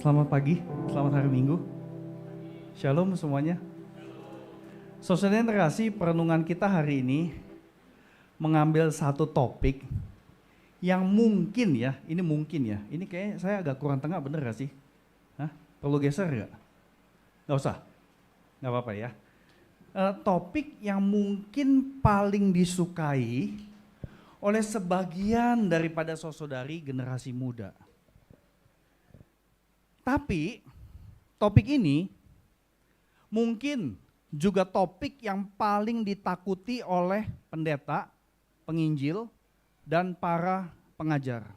Selamat pagi, selamat hari Minggu. Shalom semuanya. Saudara yang terkasih, perenungan kita hari ini mengambil satu topik yang mungkin ya, ini kayak saya agak kurang tengah, bener gak sih? Hah? Perlu geser gak? Gak usah, gak apa-apa ya. Topik yang mungkin paling disukai oleh sebagian daripada saudari generasi muda. Tapi topik ini mungkin juga topik yang paling ditakuti oleh pendeta, penginjil, dan para pengajar.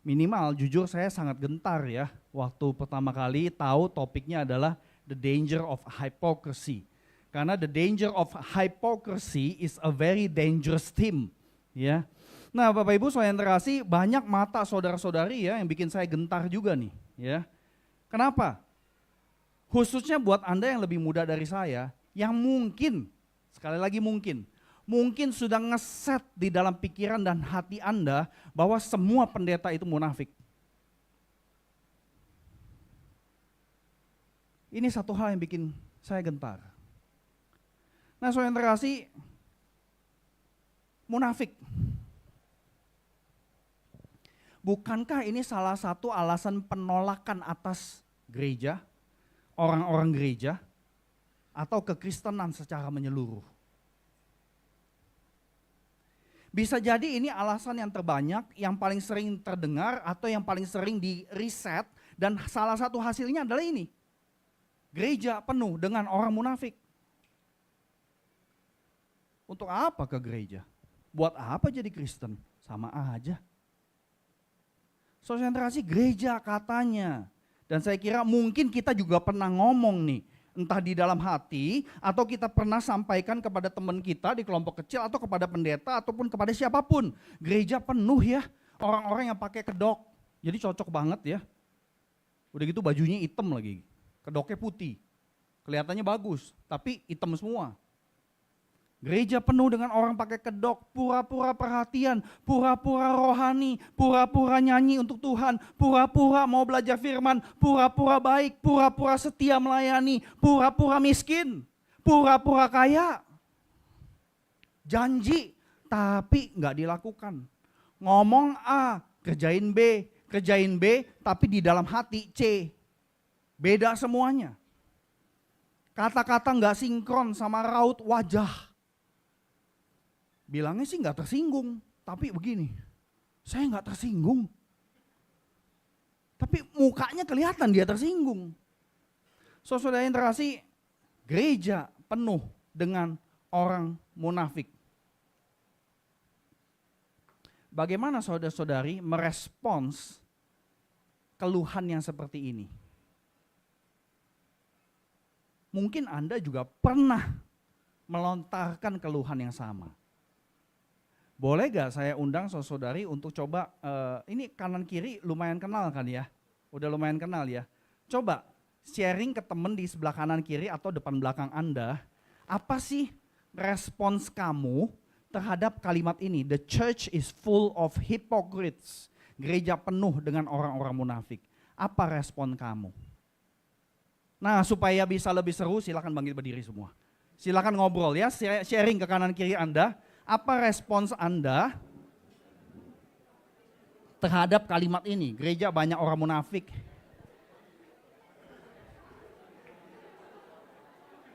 Minimal jujur saya sangat gentar ya waktu pertama kali tahu topiknya adalah the danger of hypocrisy. Karena the danger of hypocrisy is a very dangerous theme ya. Nah Bapak Ibu saudara yang terkasih, banyak mata saudara-saudari ya yang bikin saya gentar juga nih ya. Kenapa? Khususnya buat Anda yang lebih muda dari saya, yang mungkin, sekali lagi mungkin sudah ngeset di dalam pikiran dan hati Anda bahwa semua pendeta itu munafik. Ini satu hal yang bikin saya gentar. Nah, saudara yang terkasih, munafik. Bukankah ini salah satu alasan penolakan atas gereja, orang-orang gereja, atau kekristenan secara menyeluruh? Bisa jadi ini alasan yang terbanyak, yang paling sering terdengar, atau yang paling sering di riset, dan salah satu hasilnya adalah ini. Gereja penuh dengan orang munafik. Untuk apa ke gereja? Buat apa jadi Kristen? Sama aja. Konsentrasi gereja katanya. Dan saya kira mungkin kita juga pernah ngomong nih, entah di dalam hati atau kita pernah sampaikan kepada teman kita di kelompok kecil atau kepada pendeta ataupun kepada siapapun. Gereja penuh ya orang-orang yang pakai kedok. Jadi cocok banget ya. Udah gitu bajunya hitam lagi. Kedoknya putih. Kelihatannya bagus, tapi hitam semua. Gereja penuh dengan orang pakai kedok, pura-pura perhatian, pura-pura rohani, pura-pura nyanyi untuk Tuhan, pura-pura mau belajar firman, pura-pura baik, pura-pura setia melayani, pura-pura miskin, pura-pura kaya. Janji, tapi nggak dilakukan. Ngomong A, kerjain B, tapi di dalam hati C. Beda semuanya. Kata-kata nggak sinkron sama raut wajah. Bilangnya sih nggak tersinggung, tapi begini, saya nggak tersinggung. Tapi mukanya kelihatan dia tersinggung. Saudara yang terkasih, gereja penuh dengan orang munafik. Bagaimana saudara-saudari merespons keluhan yang seperti ini? Mungkin Anda juga pernah melontarkan keluhan yang sama. Boleh gak saya undang saudari untuk coba, ini kanan kiri lumayan kenal kan ya? Udah lumayan kenal ya? Coba sharing ke temen di sebelah kanan kiri atau depan belakang Anda, apa sih respons kamu terhadap kalimat ini? The church is full of hypocrites. Gereja penuh dengan orang-orang munafik. Apa respon kamu? Nah supaya bisa lebih seru silakan bangkit berdiri semua. Silakan ngobrol ya, sharing ke kanan kiri Anda. Apa respons Anda terhadap kalimat ini? Gereja banyak orang munafik.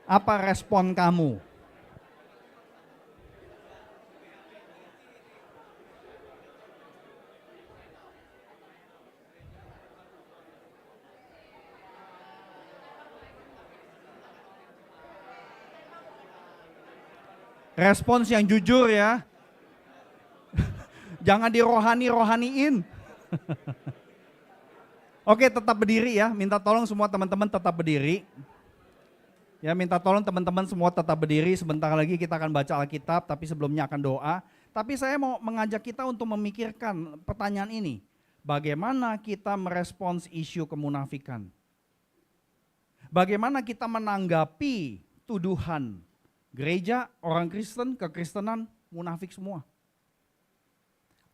Apa respon kamu? Respons yang jujur ya. Jangan dirohani-rohaniin. Oke, tetap berdiri ya. Minta tolong semua teman-teman tetap berdiri. Ya, minta tolong teman-teman semua tetap berdiri. Sebentar lagi kita akan baca Alkitab, tapi sebelumnya akan doa. Tapi saya mau mengajak kita untuk memikirkan pertanyaan ini. Bagaimana kita merespons isu kemunafikan? Bagaimana kita menanggapi tuduhan gereja, orang Kristen, kekristenan, munafik semua?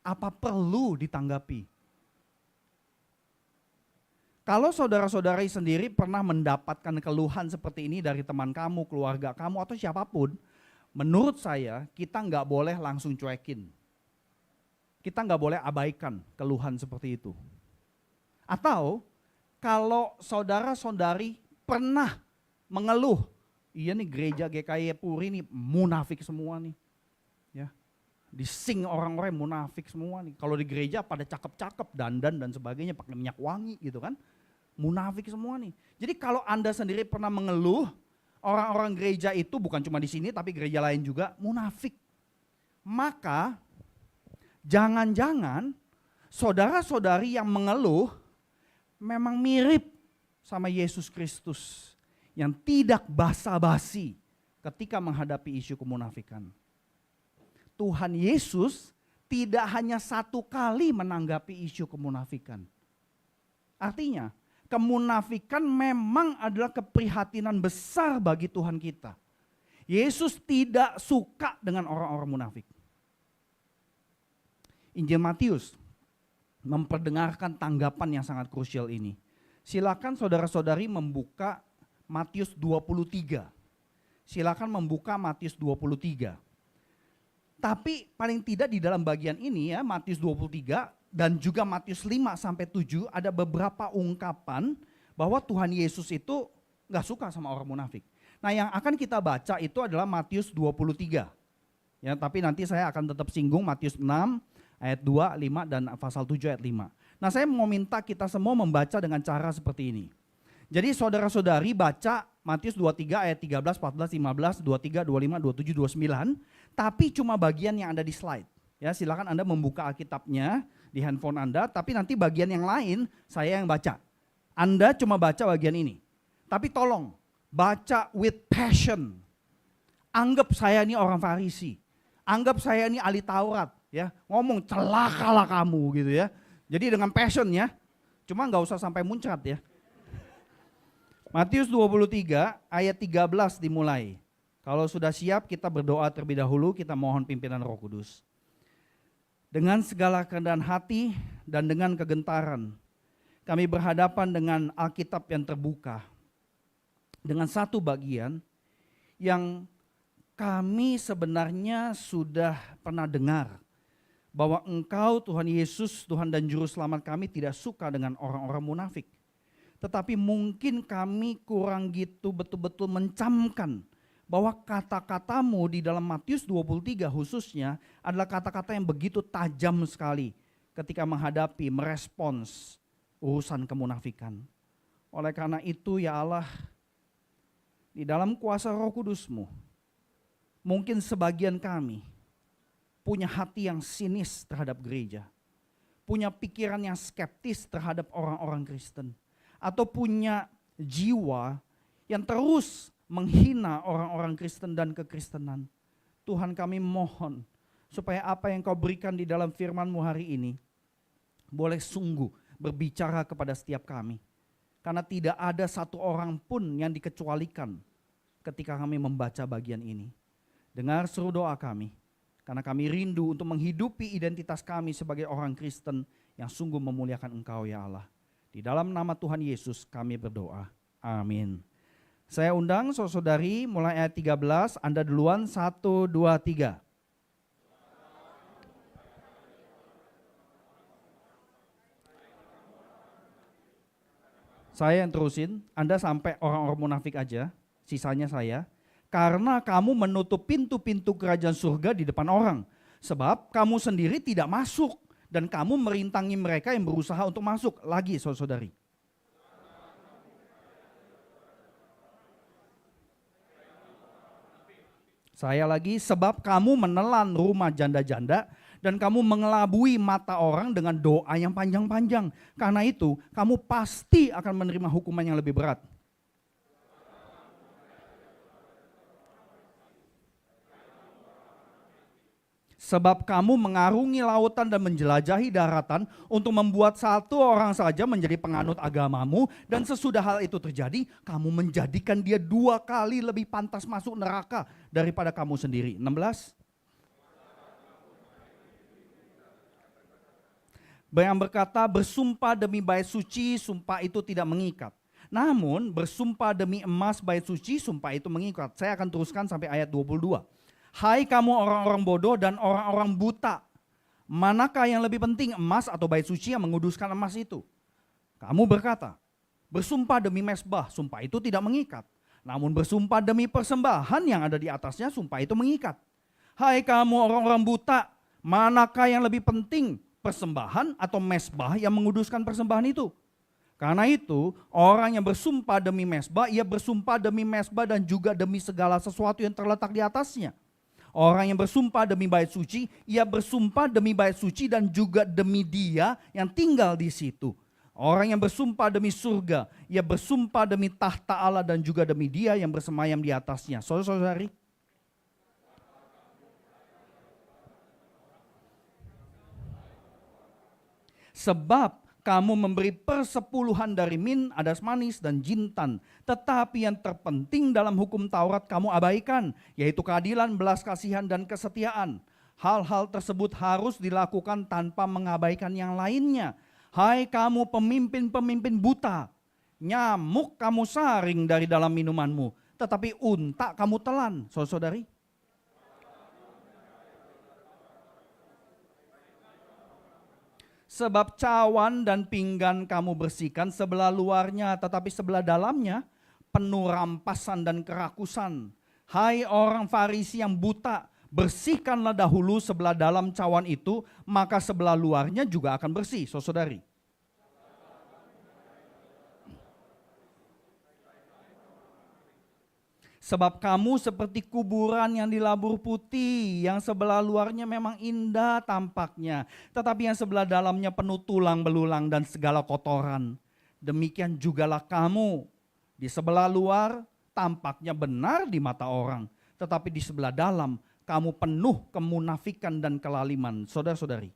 Apa perlu ditanggapi? Kalau saudara-saudari sendiri pernah mendapatkan keluhan seperti ini dari teman kamu, keluarga kamu, atau siapapun, menurut saya kita nggak boleh langsung cuekin. Kita nggak boleh abaikan keluhan seperti itu. Atau kalau saudara-saudari pernah mengeluh, iya nih gereja GKI Puri nih munafik semua nih. Ya. Dising orang-orang munafik semua nih. Kalau di gereja pada cakep-cakep, dandan dan sebagainya, pakai minyak wangi gitu kan. Munafik semua nih. Jadi kalau Anda sendiri pernah mengeluh, orang-orang gereja itu bukan cuma di sini tapi gereja lain juga munafik. Maka jangan-jangan saudara-saudari yang mengeluh memang mirip sama Yesus Kristus yang tidak basa-basi ketika menghadapi isu kemunafikan. Tuhan Yesus tidak hanya satu kali menanggapi isu kemunafikan. Artinya, kemunafikan memang adalah keprihatinan besar bagi Tuhan kita. Yesus tidak suka dengan orang-orang munafik. Injil Matius memperdengarkan tanggapan yang sangat krusial ini. Silakan saudara-saudari membuka Matius 23. Silakan membuka Matius 23. Tapi paling tidak di dalam bagian ini ya, Matius 23 dan juga Matius 5 sampai 7 ada beberapa ungkapan bahwa Tuhan Yesus itu gak suka sama orang munafik. Nah, yang akan kita baca itu adalah Matius 23. Ya, tapi nanti saya akan tetap singgung Matius 6 ayat 2, 5 dan pasal 7 ayat 5. Nah, saya mau minta kita semua membaca dengan cara seperti ini. Jadi saudara-saudari baca Matius 23 ayat 13, 14, 15, 23, 25, 27, 29. Tapi cuma bagian yang ada di slide. Ya, silakan Anda membuka Alkitabnya di handphone Anda. Tapi nanti bagian yang lain saya yang baca. Anda cuma baca bagian ini. Tapi tolong baca with passion. Anggap saya ini orang Farisi. Anggap saya ini ahli Taurat. Ya, ngomong celakalah kamu gitu ya. Jadi dengan passion ya. Cuma nggak usah sampai muncrat ya. Matius 23 ayat 13 dimulai. Kalau sudah siap kita berdoa terlebih dahulu, kita mohon pimpinan Roh Kudus. Dengan segala kerendahan hati dan dengan kegentaran, kami berhadapan dengan Alkitab yang terbuka. Dengan satu bagian yang kami sebenarnya sudah pernah dengar. Bahwa Engkau Tuhan Yesus, Tuhan dan Juru Selamat kami tidak suka dengan orang-orang munafik. Tetapi mungkin kami kurang gitu betul-betul mencamkan bahwa kata-katamu di dalam Matius 23 khususnya adalah kata-kata yang begitu tajam sekali ketika menghadapi, merespons urusan kemunafikan. Oleh karena itu ya Allah, di dalam kuasa Roh Kudus-Mu, mungkin sebagian kami punya hati yang sinis terhadap gereja, punya pikiran yang skeptis terhadap orang-orang Kristen, atau punya jiwa yang terus menghina orang-orang Kristen dan kekristenan. Tuhan kami mohon supaya apa yang Kau berikan di dalam firman-Mu hari ini boleh sungguh berbicara kepada setiap kami. Karena tidak ada satu orang pun yang dikecualikan ketika kami membaca bagian ini. Dengar seru doa kami. Karena kami rindu untuk menghidupi identitas kami sebagai orang Kristen yang sungguh memuliakan Engkau ya Allah. Di dalam nama Tuhan Yesus kami berdoa. Amin. Saya undang saudari mulai ayat 13, Anda duluan 1, 2, 3. Saya yang terusin, Anda sampai orang-orang munafik aja, sisanya saya. Karena kamu menutup pintu-pintu kerajaan surga di depan orang. Sebab kamu sendiri tidak masuk dan kamu merintangi mereka yang berusaha untuk masuk. Lagi saudari. Saya lagi, sebab kamu menelan rumah janda-janda dan kamu mengelabui mata orang dengan doa yang panjang-panjang. Karena itu kamu pasti akan menerima hukuman yang lebih berat. Sebab kamu mengarungi lautan dan menjelajahi daratan untuk membuat satu orang saja menjadi penganut agamamu. Dan sesudah hal itu terjadi, kamu menjadikan dia 2 kali lebih pantas masuk neraka daripada kamu sendiri. 16. Yang berkata bersumpah demi bait suci, sumpah itu tidak mengikat. Namun bersumpah demi emas bait suci, sumpah itu mengikat. Saya akan teruskan sampai ayat 22. Hai kamu orang-orang bodoh dan orang-orang buta, manakah yang lebih penting, emas atau bait suci yang menguduskan emas itu? Kamu berkata, bersumpah demi mezbah, sumpah itu tidak mengikat. Namun bersumpah demi persembahan yang ada di atasnya, sumpah itu mengikat. Hai kamu orang-orang buta, manakah yang lebih penting, persembahan atau mezbah yang menguduskan persembahan itu? Karena itu orang yang bersumpah demi mezbah, ia bersumpah demi mezbah dan juga demi segala sesuatu yang terletak di atasnya. Orang yang bersumpah demi bait suci, ia bersumpah demi bait suci dan juga demi dia yang tinggal di situ. Orang yang bersumpah demi surga, ia bersumpah demi tahta Allah dan juga demi dia yang bersemayam di atasnya. Saudara-saudari, sebab kamu memberi persepuluhan dari min, adas manis, dan jintan. Tetapi yang terpenting dalam hukum Taurat kamu abaikan, yaitu keadilan, belas kasihan, dan kesetiaan. Hal-hal tersebut harus dilakukan tanpa mengabaikan yang lainnya. Hai kamu pemimpin-pemimpin buta, nyamuk kamu saring dari dalam minumanmu, tetapi unta kamu telan. Saudara-saudari, sebab cawan dan pinggan kamu bersihkan sebelah luarnya, tetapi sebelah dalamnya penuh rampasan dan kerakusan. Hai orang Farisi yang buta, bersihkanlah dahulu sebelah dalam cawan itu, maka sebelah luarnya juga akan bersih. Saudari, sebab kamu seperti kuburan yang dilabur putih, yang sebelah luarnya memang indah tampaknya, tetapi yang sebelah dalamnya penuh tulang belulang dan segala kotoran. Demikian jugalah kamu, di sebelah luar tampaknya benar di mata orang, tetapi di sebelah dalam kamu penuh kemunafikan dan kelaliman. Saudara-saudari,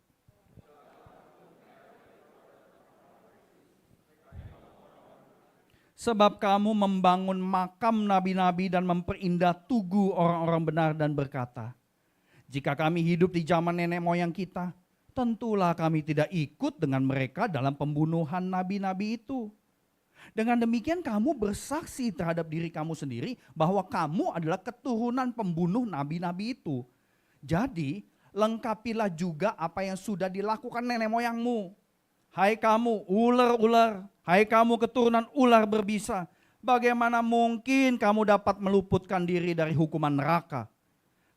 sebab kamu membangun makam nabi-nabi dan memperindah tugu orang-orang benar dan berkata, jika kami hidup di zaman nenek moyang kita, tentulah kami tidak ikut dengan mereka dalam pembunuhan nabi-nabi itu. Dengan demikian kamu bersaksi terhadap diri kamu sendiri bahwa kamu adalah keturunan pembunuh nabi-nabi itu. Jadi lengkapilah juga apa yang sudah dilakukan nenek moyangmu. Hai kamu ular-ular, hai kamu keturunan ular berbisa, bagaimana mungkin kamu dapat meluputkan diri dari hukuman neraka?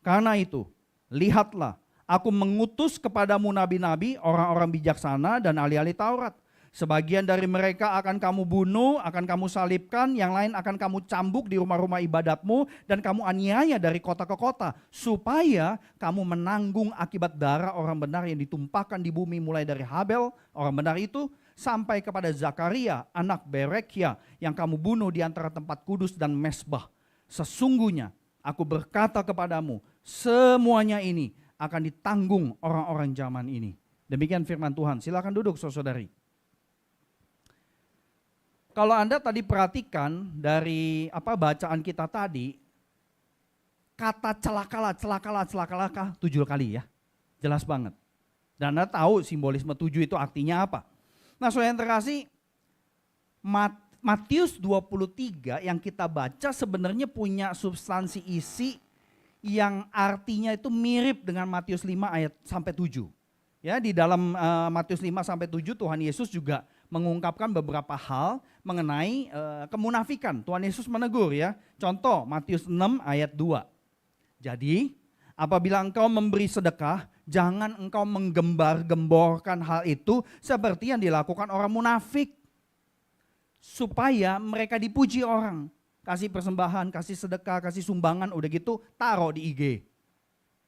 Karena itu, lihatlah, aku mengutus kepadamu nabi-nabi, orang-orang bijaksana dan ahli-ahli Taurat. Sebagian dari mereka akan kamu bunuh, akan kamu salibkan, yang lain akan kamu cambuk di rumah-rumah ibadatmu, dan kamu aniaya dari kota ke kota, supaya kamu menanggung akibat darah orang benar yang ditumpahkan di bumi mulai dari Habel, orang benar itu, sampai kepada Zakaria, anak Berekia, yang kamu bunuh di antara tempat kudus dan mezbah. Sesungguhnya aku berkata kepadamu, semuanya ini akan ditanggung orang-orang zaman ini. Demikian firman Tuhan. Silakan duduk, saudari. Kalau Anda tadi perhatikan dari bacaan kita tadi, kata celakalah 7 kali ya. Jelas banget. Dan Anda tahu simbolisme 7 itu artinya apa. Nah, saudara yang terkasih, Matius 23 yang kita baca sebenarnya punya substansi isi yang artinya itu mirip dengan Matius 5 ayat sampai 7. Ya, di dalam Matius 5 sampai 7 Tuhan Yesus juga mengungkapkan beberapa hal mengenai kemunafikan. Tuhan Yesus menegur ya. Contoh Matius 6 ayat 2. Jadi apabila engkau memberi sedekah, jangan engkau menggembar-gemborkan hal itu seperti yang dilakukan orang munafik. Supaya mereka dipuji orang. Kasih persembahan, kasih sedekah, kasih sumbangan, udah gitu taruh di IG.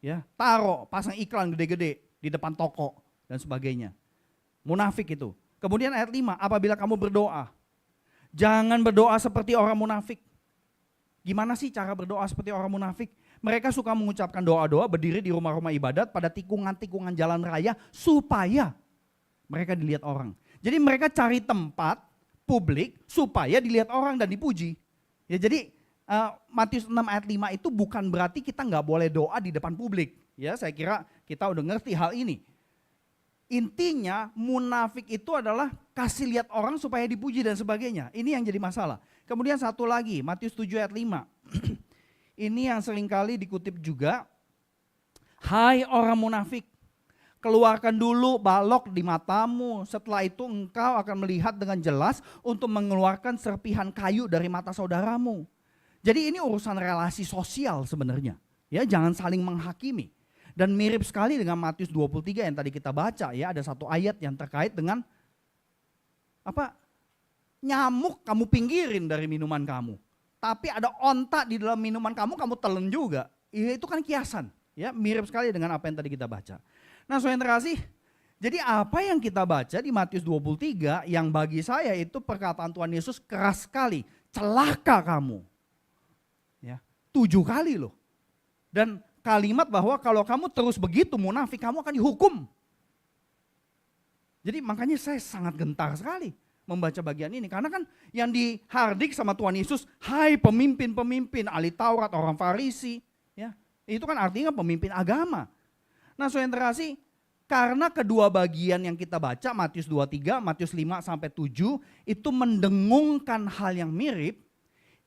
Ya, taruh, pasang iklan gede-gede di depan toko dan sebagainya. Munafik itu. Kemudian ayat 5, apabila kamu berdoa, jangan berdoa seperti orang munafik. Gimana sih cara berdoa seperti orang munafik? Mereka suka mengucapkan doa-doa berdiri di rumah-rumah ibadat pada tikungan-tikungan jalan raya supaya mereka dilihat orang. Jadi mereka cari tempat publik supaya dilihat orang dan dipuji. Ya, jadi Matius 6 ayat 5 itu bukan berarti kita nggak boleh doa di depan publik. Ya, saya kira kita udah ngerti hal ini. Intinya munafik itu adalah kasih lihat orang supaya dipuji dan sebagainya. Ini yang jadi masalah. Kemudian satu lagi, Matius 7 ayat 5. Ini yang seringkali dikutip juga. Hai orang munafik, keluarkan dulu balok di matamu. Setelah itu engkau akan melihat dengan jelas untuk mengeluarkan serpihan kayu dari mata saudaramu. Jadi ini urusan relasi sosial sebenarnya. Ya, jangan saling menghakimi. Dan mirip sekali dengan Matius 23 yang tadi kita baca ya, ada satu ayat yang terkait dengan nyamuk kamu pinggirin dari minuman kamu. Tapi ada onta di dalam minuman kamu, kamu telan juga. Ya, itu kan kiasan. Ya, mirip sekali dengan apa yang tadi kita baca. Nah, saudara kasih, jadi apa yang kita baca di Matius 23 yang bagi saya itu perkataan Tuhan Yesus keras sekali. Celaka kamu. Ya, 7 kali loh. Dan kalimat bahwa kalau kamu terus begitu munafik, kamu akan dihukum. Jadi makanya saya sangat gentar sekali membaca bagian ini. Karena kan yang dihardik sama Tuhan Yesus, hai pemimpin-pemimpin, ahli Taurat, orang Farisi. Ya, itu kan artinya pemimpin agama. Nah, saudara kasih, karena kedua bagian yang kita baca, Matius 23, Matius 5 sampai 7, itu mendengungkan hal yang mirip.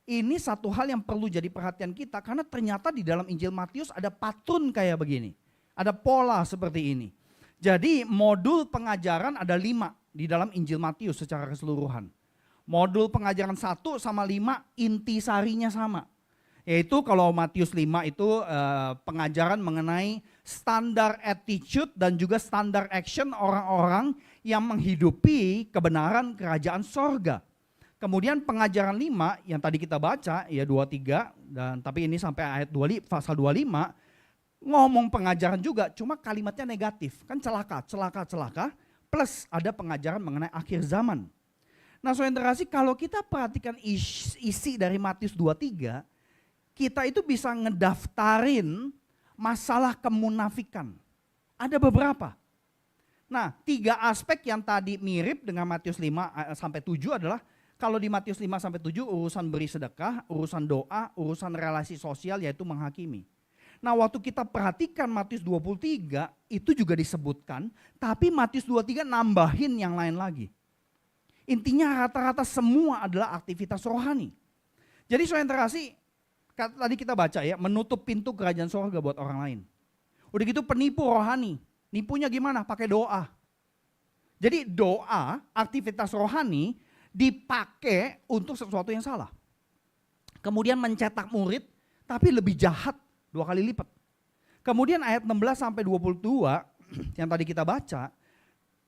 Ini satu hal yang perlu jadi perhatian kita karena ternyata di dalam Injil Matius ada pattern kayak begini. Ada pola seperti ini. Jadi modul pengajaran ada 5 di dalam Injil Matius secara keseluruhan. Modul pengajaran 1 sama 5 intisarinya sama. Yaitu kalau Matius 5 itu pengajaran mengenai standar attitude dan juga standar action orang-orang yang menghidupi kebenaran kerajaan sorga. Kemudian pengajaran 5 yang tadi kita baca ya 23 dan tapi ini sampai ayat 25 pasal 25 ngomong pengajaran juga cuma kalimatnya negatif. Kan celaka plus ada pengajaran mengenai akhir zaman. Nah, saudara kasih, kalau kita perhatikan isi dari Matius 23, kita itu bisa ngedaftarin masalah kemunafikan. Ada beberapa. Nah, 3 aspek yang tadi mirip dengan Matius 5 sampai 7 adalah kalau di Matius 5 sampai 7 urusan beri sedekah, urusan doa, urusan relasi sosial yaitu menghakimi. Nah, waktu kita perhatikan Matius 23 itu juga disebutkan, tapi Matius 23 nambahin yang lain lagi. Intinya rata-rata semua adalah aktivitas rohani. Jadi saudara kasih, tadi kita baca ya, menutup pintu kerajaan surga buat orang lain. Udah gitu penipu rohani, nipunya gimana? Pakai doa. Jadi doa, aktivitas rohani dipakai untuk sesuatu yang salah. Kemudian mencetak murid tapi lebih jahat 2 kali lipat. Kemudian ayat 16 sampai 22 yang tadi kita baca,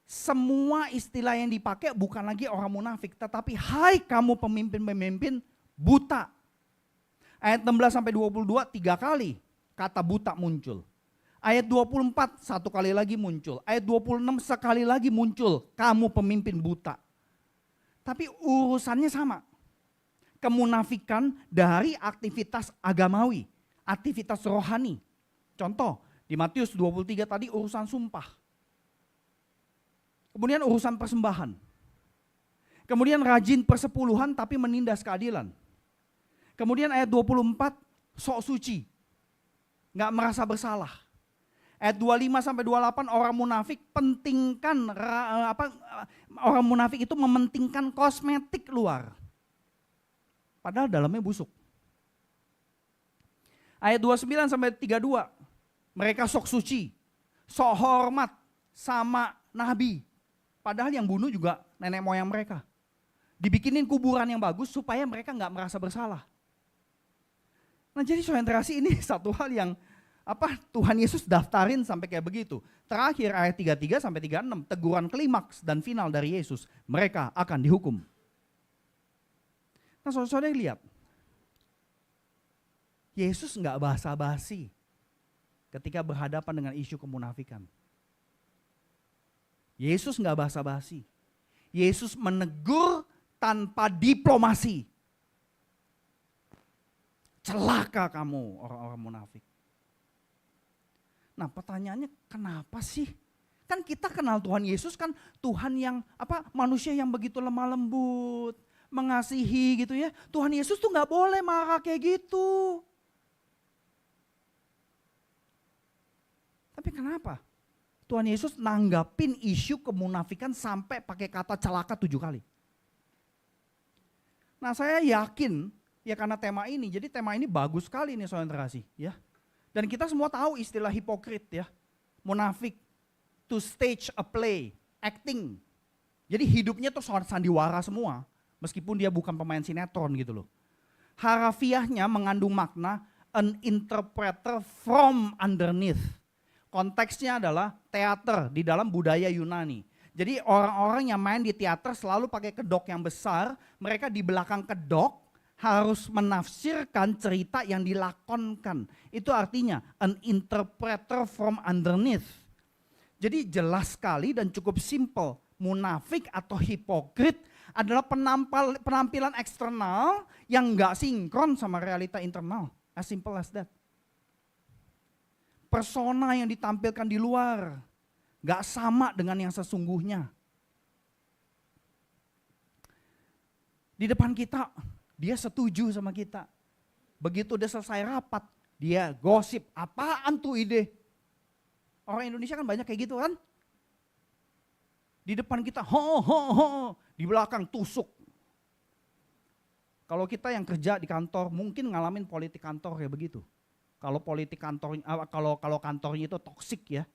semua istilah yang dipakai bukan lagi orang munafik, tetapi hai kamu pemimpin-pemimpin buta. Ayat 16 sampai 22 3 kali kata buta muncul. Ayat 24 1 kali lagi muncul. Ayat 26 sekali lagi muncul kamu pemimpin buta. Tapi urusannya sama. Kemunafikan dari aktivitas agamawi, aktivitas rohani. Contoh, di Matius 23 tadi urusan sumpah. Kemudian urusan persembahan. Kemudian rajin persepuluhan tapi menindas keadilan. Kemudian ayat 24 sok suci. Nggak merasa bersalah. Ayat 25 sampai 28 orang munafik orang munafik itu mementingkan kosmetik luar. Padahal dalamnya busuk. Ayat 29 sampai 32 mereka sok suci, sok hormat sama nabi. Padahal yang bunuh juga nenek moyang mereka. Dibikinin kuburan yang bagus supaya mereka nggak merasa bersalah. Nah, jadi saudara kasih, ini satu hal yang Tuhan Yesus daftarin sampai kayak begitu. Terakhir ayat 33 sampai 36, teguran klimaks dan final dari Yesus, mereka akan dihukum. Nah, saudara-saudara lihat, Yesus nggak basa-basi ketika berhadapan dengan isu kemunafikan. Yesus nggak basa-basi. Yesus menegur tanpa diplomasi. Celaka kamu orang-orang munafik. Nah, pertanyaannya kenapa sih? Kan kita kenal Tuhan Yesus kan Tuhan yang manusia yang begitu lemah lembut, mengasihi gitu ya. Tuhan Yesus tuh nggak boleh marah kayak gitu. Tapi kenapa Tuhan Yesus nanggapin isu kemunafikan sampai pakai kata celaka 7 kali. Nah saya yakin ya karena tema ini, jadi tema ini bagus sekali nih saudara terkasih ya. Dan kita semua tahu istilah hipokrit ya, munafik, to stage a play, acting. Jadi hidupnya tuh sandiwara semua, meskipun dia bukan pemain sinetron gitu loh. Harafiahnya mengandung makna an interpreter from underneath. Konteksnya adalah teater di dalam budaya Yunani. Jadi orang-orang yang main di teater selalu pakai kedok yang besar, mereka di belakang kedok harus menafsirkan cerita yang dilakonkan. Itu artinya an interpreter from underneath. Jadi jelas sekali dan cukup simple. Munafik atau hipokrit adalah penampilan eksternal yang nggak sinkron sama realita internal. As simple as that. Persona yang ditampilkan di luar nggak sama dengan yang sesungguhnya. Di depan kita, dia setuju sama kita. Begitu dia selesai rapat, dia gosip, apaan tuh ide? Orang Indonesia kan banyak kayak gitu kan? Di depan kita, di belakang tusuk. Kalau kita yang kerja di kantor, mungkin ngalamin politik kantor ya begitu. Kalau politik kantor, kalau kantornya itu toksik ya.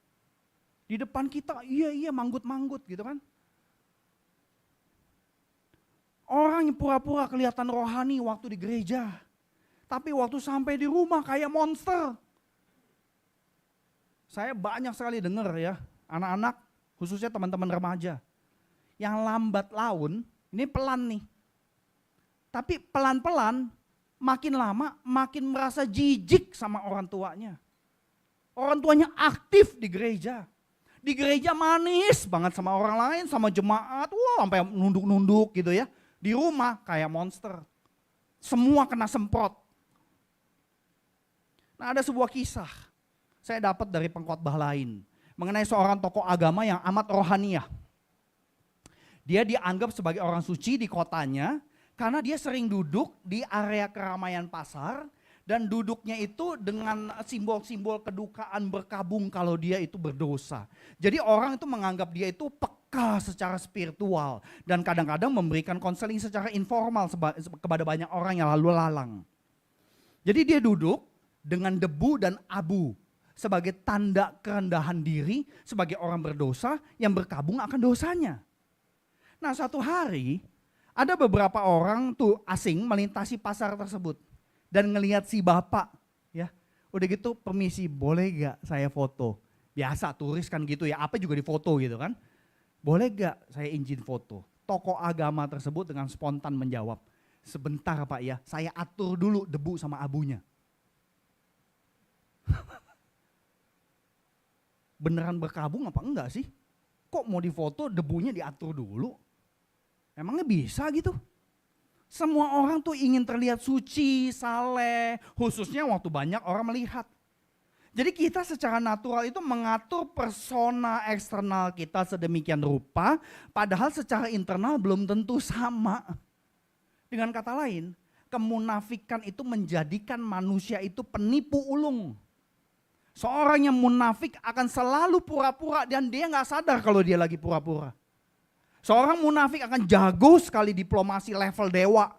Di depan kita, iya manggut-manggut gitu kan. Orang yang pura-pura kelihatan rohani waktu di gereja. Tapi waktu sampai di rumah kayak monster. Saya banyak sekali dengar ya, anak-anak khususnya teman-teman remaja. Yang lambat laun, ini pelan nih. Tapi pelan-pelan, makin lama makin merasa jijik sama orang tuanya. Orang tuanya aktif di gereja. Di gereja manis banget sama orang lain, sama jemaat, wah sampai nunduk-nunduk gitu ya. Di rumah kayak monster. Semua kena semprot. Nah ada sebuah kisah, saya dapat dari pengkhotbah lain. Mengenai seorang tokoh agama yang amat rohaniah. Dia dianggap sebagai orang suci di kotanya karena dia sering duduk di area keramaian pasar dan duduknya itu dengan simbol-simbol kedukaan berkabung kalau dia itu berdosa. Jadi orang itu menganggap dia itu peka secara spiritual dan kadang-kadang memberikan konseling secara informal kepada banyak orang yang lalu lalang. Jadi dia duduk dengan debu dan abu sebagai tanda kerendahan diri sebagai orang berdosa yang berkabung akan dosanya. Nah satu hari ada beberapa orang tuh asing melintasi pasar tersebut dan ngelihat si bapak ya. Udah gitu permisi boleh gak saya foto? Biasa turis kan gitu ya, apa juga difoto gitu kan. Boleh gak saya izin foto? Tokoh agama tersebut dengan spontan menjawab, sebentar Pak ya, saya atur dulu debu sama abunya. Beneran berkabung apa enggak sih? Kok mau difoto debunya diatur dulu? Emangnya bisa gitu? Semua orang tuh ingin terlihat suci, saleh, khususnya waktu banyak orang melihat. Jadi kita secara natural itu mengatur persona eksternal kita sedemikian rupa, padahal secara internal belum tentu sama. Dengan kata lain, kemunafikan itu menjadikan manusia itu penipu ulung. Seorang yang munafik akan selalu pura-pura dan dia gak sadar kalau dia lagi pura-pura. Seorang munafik akan jago sekali diplomasi level dewa.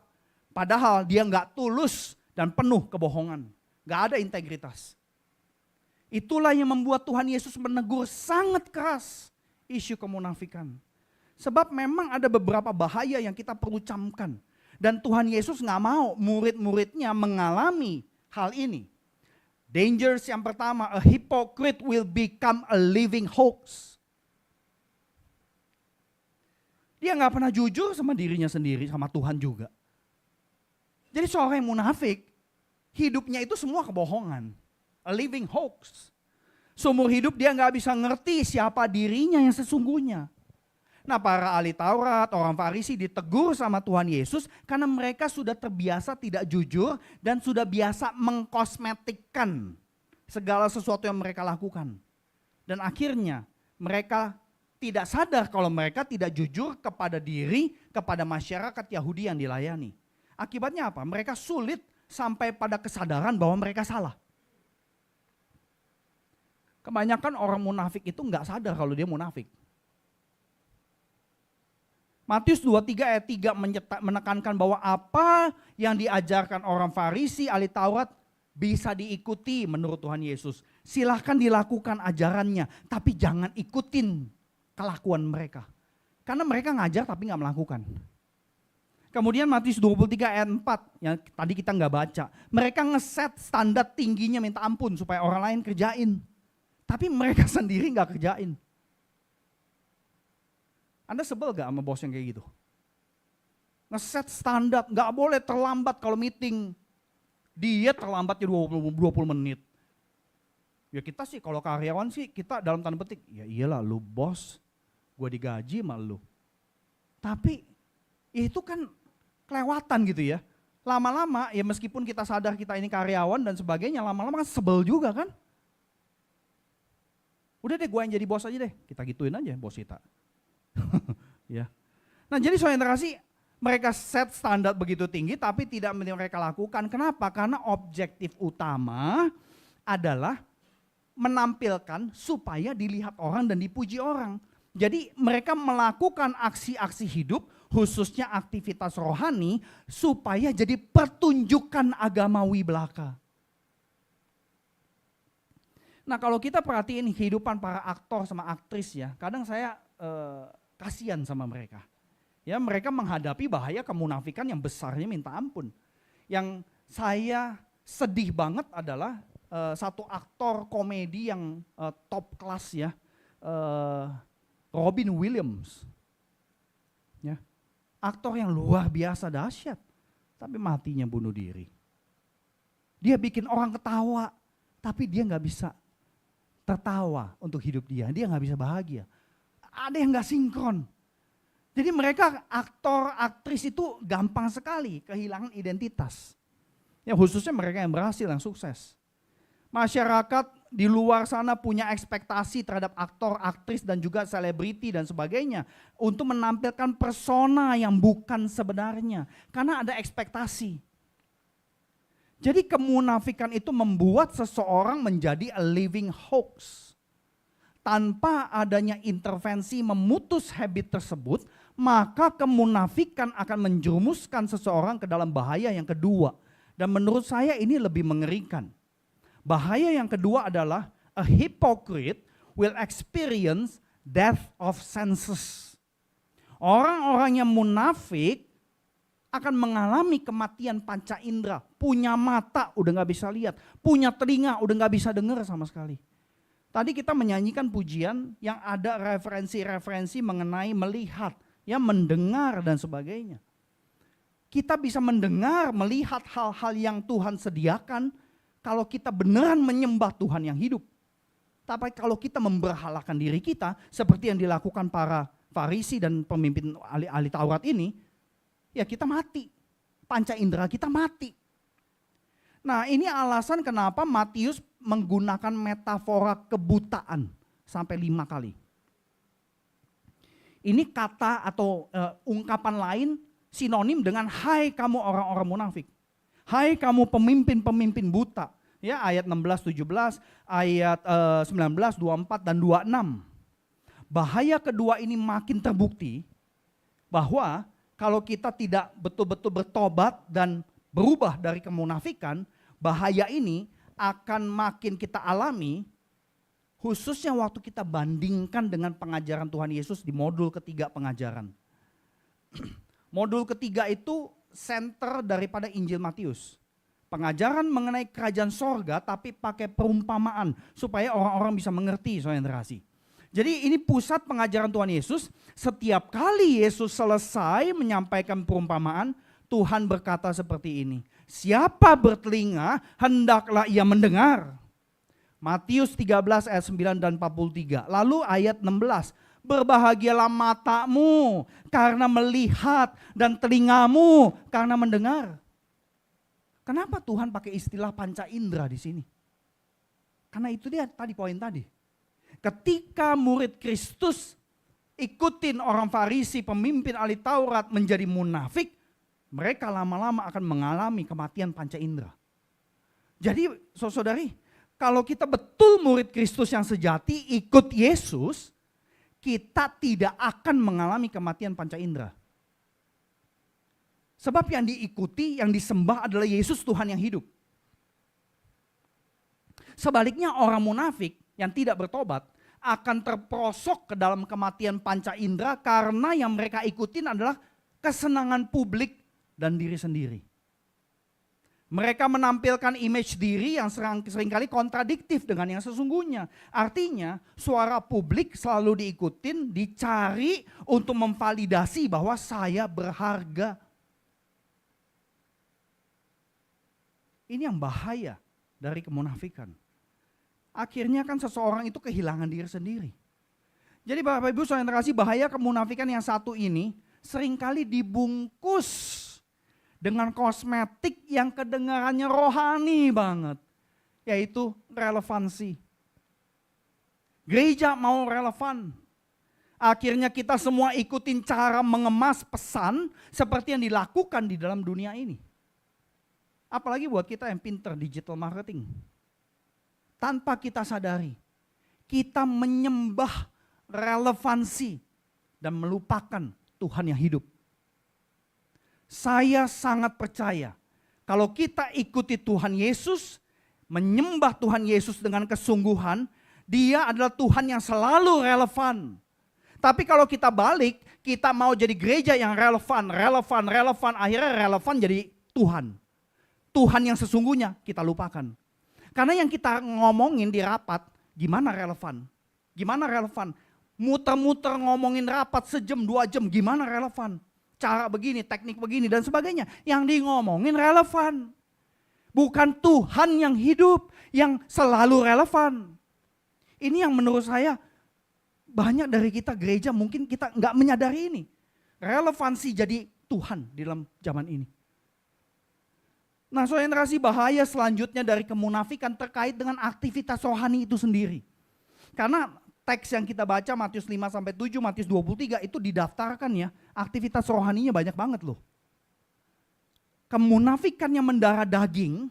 Padahal dia gak tulus dan penuh kebohongan. Gak ada integritas. Itulah yang membuat Tuhan Yesus menegur sangat keras isu kemunafikan. Sebab memang ada beberapa bahaya yang kita perlu camkan. Dan Tuhan Yesus gak mau murid-muridnya mengalami hal ini. Dangers yang pertama, a hypocrite will become a living hoax. Dia gak pernah jujur sama dirinya sendiri, sama Tuhan juga. Jadi seorang yang munafik, hidupnya itu semua kebohongan. A living hoax. Seumur hidup dia gak bisa ngerti siapa dirinya yang sesungguhnya. Nah para ahli Taurat, orang Farisi ditegur sama Tuhan Yesus karena mereka sudah terbiasa tidak jujur dan sudah biasa mengkosmetikkan segala sesuatu yang mereka lakukan. Dan akhirnya mereka tidak sadar kalau mereka tidak jujur kepada diri, kepada masyarakat Yahudi yang dilayani. Akibatnya apa? Mereka sulit sampai pada kesadaran bahwa mereka salah. Kebanyakan orang munafik itu nggak sadar kalau dia munafik. Matius 23 ayat 3 menekankan bahwa apa yang diajarkan orang Farisi, ahli Taurat bisa diikuti menurut Tuhan Yesus. Silahkan dilakukan ajarannya, tapi jangan ikutin kelakuan mereka. Karena mereka ngajar tapi nggak melakukan. Kemudian Matius 23 ayat 4 yang tadi kita nggak baca. Mereka ngeset standar tingginya minta ampun supaya orang lain kerjain. Tapi mereka sendiri nggak kerjain. Anda sebel gak sama bos yang kayak gitu? Ngeset standar, gak boleh terlambat kalau meeting. Dia terlambatnya 20 menit. Ya kita sih kalau karyawan sih kita dalam tanda petik, ya iyalah lu bos, gue digaji sama lu. Tapi itu kan kelewatan gitu ya. Lama-lama ya meskipun kita sadar kita ini karyawan dan sebagainya, lama-lama kan sebel juga kan. Udah deh gue yang jadi bos aja deh, kita gituin aja bos kita. Ya. Nah jadi saudara kasih, mereka set standar begitu tinggi tapi tidak mereka lakukan. Kenapa? Karena objektif utama adalah menampilkan supaya dilihat orang dan dipuji orang. Jadi mereka melakukan aksi-aksi hidup, khususnya aktivitas rohani, supaya jadi pertunjukan agamawi belaka. Nah kalau kita perhatiin kehidupan para aktor sama aktris ya, kadang saya kasihan sama mereka. Ya, mereka menghadapi bahaya kemunafikan yang besarnya minta ampun. Yang saya sedih banget adalah satu aktor komedi yang top kelas ya, Robin Williams. Ya, aktor yang luar biasa dahsyat, tapi matinya bunuh diri. Dia bikin orang ketawa, tapi dia nggak bisa tertawa untuk hidup dia nggak bisa bahagia. Ada yang gak sinkron. Jadi mereka aktor, aktris itu gampang sekali kehilangan identitas. Ya khususnya mereka yang berhasil, yang sukses. Masyarakat di luar sana punya ekspektasi terhadap aktor, aktris dan juga selebriti dan sebagainya. Untuk menampilkan persona yang bukan sebenarnya. Karena ada ekspektasi. Jadi kemunafikan itu membuat seseorang menjadi a living hoax. Tanpa adanya intervensi memutus habit tersebut, maka kemunafikan akan menjerumuskan seseorang ke dalam bahaya yang kedua. Dan menurut saya ini lebih mengerikan. Bahaya yang kedua adalah a hypocrite will experience death of senses. Orang-orang yang munafik akan mengalami kematian panca indera. Punya mata udah gak bisa lihat, punya telinga udah gak bisa dengar sama sekali. Tadi kita menyanyikan pujian yang ada referensi-referensi mengenai melihat, ya mendengar dan sebagainya. Kita bisa mendengar, melihat hal-hal yang Tuhan sediakan kalau kita beneran menyembah Tuhan yang hidup. Tapi kalau kita memberhalakan diri kita seperti yang dilakukan para Farisi dan pemimpin ahli Taurat ini, ya kita mati. Panca indera kita mati. Nah ini alasan kenapa Matius menggunakan metafora kebutaan sampai 5 kali. Ini kata atau ungkapan lain sinonim dengan hai kamu orang-orang munafik. Hai kamu pemimpin-pemimpin buta. Ya ayat 16, 17, ayat 19, 24 dan 26. Bahaya kedua ini makin terbukti bahwa kalau kita tidak betul-betul bertobat dan berubah dari kemunafikan, bahaya ini akan makin kita alami, khususnya waktu kita bandingkan dengan pengajaran Tuhan Yesus di modul ketiga pengajaran. Modul ketiga itu center daripada Injil Matius. Pengajaran mengenai kerajaan sorga tapi pakai perumpamaan supaya orang-orang bisa mengerti, saudara kasih. Jadi ini pusat pengajaran Tuhan Yesus. Setiap kali Yesus selesai menyampaikan perumpamaan, Tuhan berkata seperti ini. Siapa bertelinga, hendaklah ia mendengar. Matius 13 ayat 9 dan 43. Lalu ayat 16. Berbahagialah matamu karena melihat dan telingamu karena mendengar. Kenapa Tuhan pakai istilah panca indera di sini? Karena itu dia tadi poin tadi. Ketika murid Kristus ikutin orang Farisi, pemimpin ahli Taurat menjadi munafik, mereka lama-lama akan mengalami kematian panca indera. Jadi saudari, Kalau kita betul murid Kristus yang sejati, ikut Yesus, kita tidak akan mengalami kematian panca indera. Sebab yang diikuti, yang disembah adalah Yesus Tuhan yang hidup. Sebaliknya orang munafik yang tidak bertobat akan terperosok ke dalam kematian panca indera karena yang mereka ikutin adalah kesenangan publik dan diri sendiri. Mereka menampilkan image diri yang seringkali kontradiktif dengan yang sesungguhnya. Artinya suara publik selalu diikutin, dicari untuk memvalidasi bahwa saya berharga. Ini yang bahaya dari kemunafikan. Akhirnya kan seseorang itu kehilangan diri sendiri. Jadi Bapak Ibu saudara yang terkasih, bahaya kemunafikan yang satu ini seringkali dibungkus dengan kosmetik yang kedengarannya rohani banget. Yaitu relevansi. Gereja mau relevan. Akhirnya kita semua ikutin cara mengemas pesan seperti yang dilakukan di dalam dunia ini. Apalagi buat kita yang pinter digital marketing. Tanpa kita sadari, kita menyembah relevansi dan melupakan Tuhan yang hidup. Saya sangat percaya kalau kita ikuti Tuhan Yesus, menyembah Tuhan Yesus dengan kesungguhan, Dia adalah Tuhan yang selalu relevan. Tapi kalau kita balik, kita mau jadi gereja yang relevan, akhirnya relevan jadi Tuhan. Tuhan yang sesungguhnya kita lupakan. Karena yang kita ngomongin di rapat, gimana relevan? Gimana relevan? Muter-muter ngomongin rapat sejam, 2 jam, gimana relevan? Cara begini, teknik begini dan sebagainya. Yang di ngomongin relevan. Bukan Tuhan yang hidup, yang selalu relevan. Ini yang menurut saya banyak dari kita gereja mungkin kita nggak menyadari ini. Relevansi jadi Tuhan di dalam zaman ini. Nah, saudara yang terkasih, bahaya selanjutnya dari kemunafikan terkait dengan aktivitas rohani itu sendiri. Karena teks yang kita baca Matius 5-7, Matius 23 itu didaftarkan ya, aktivitas rohaninya banyak banget loh. Kemunafikan yang mendarah daging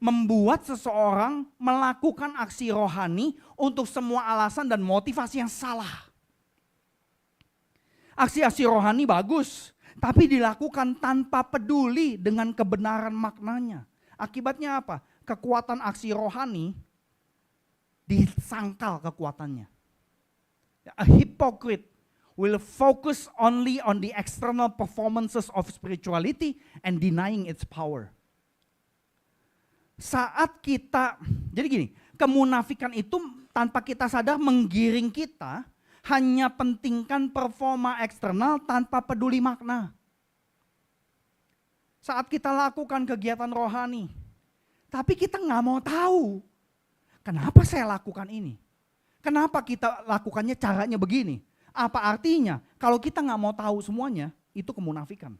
membuat seseorang melakukan aksi rohani untuk semua alasan dan motivasi yang salah. Aksi-aksi rohani bagus, tapi dilakukan tanpa peduli dengan kebenaran maknanya. Akibatnya apa? Kekuatan aksi rohani disangkal kekuatannya. A hypocrite will focus only on the external performances of spirituality and denying its power. Saat kita, jadi gini, kemunafikan itu tanpa kita sadar menggiring kita hanya pentingkan performa eksternal tanpa peduli makna. Saat kita lakukan kegiatan rohani, tapi kita nggak mau tahu. Kenapa saya lakukan ini? Kenapa kita lakukannya caranya begini? Apa artinya? Kalau kita nggak mau tahu semuanya, itu kemunafikan.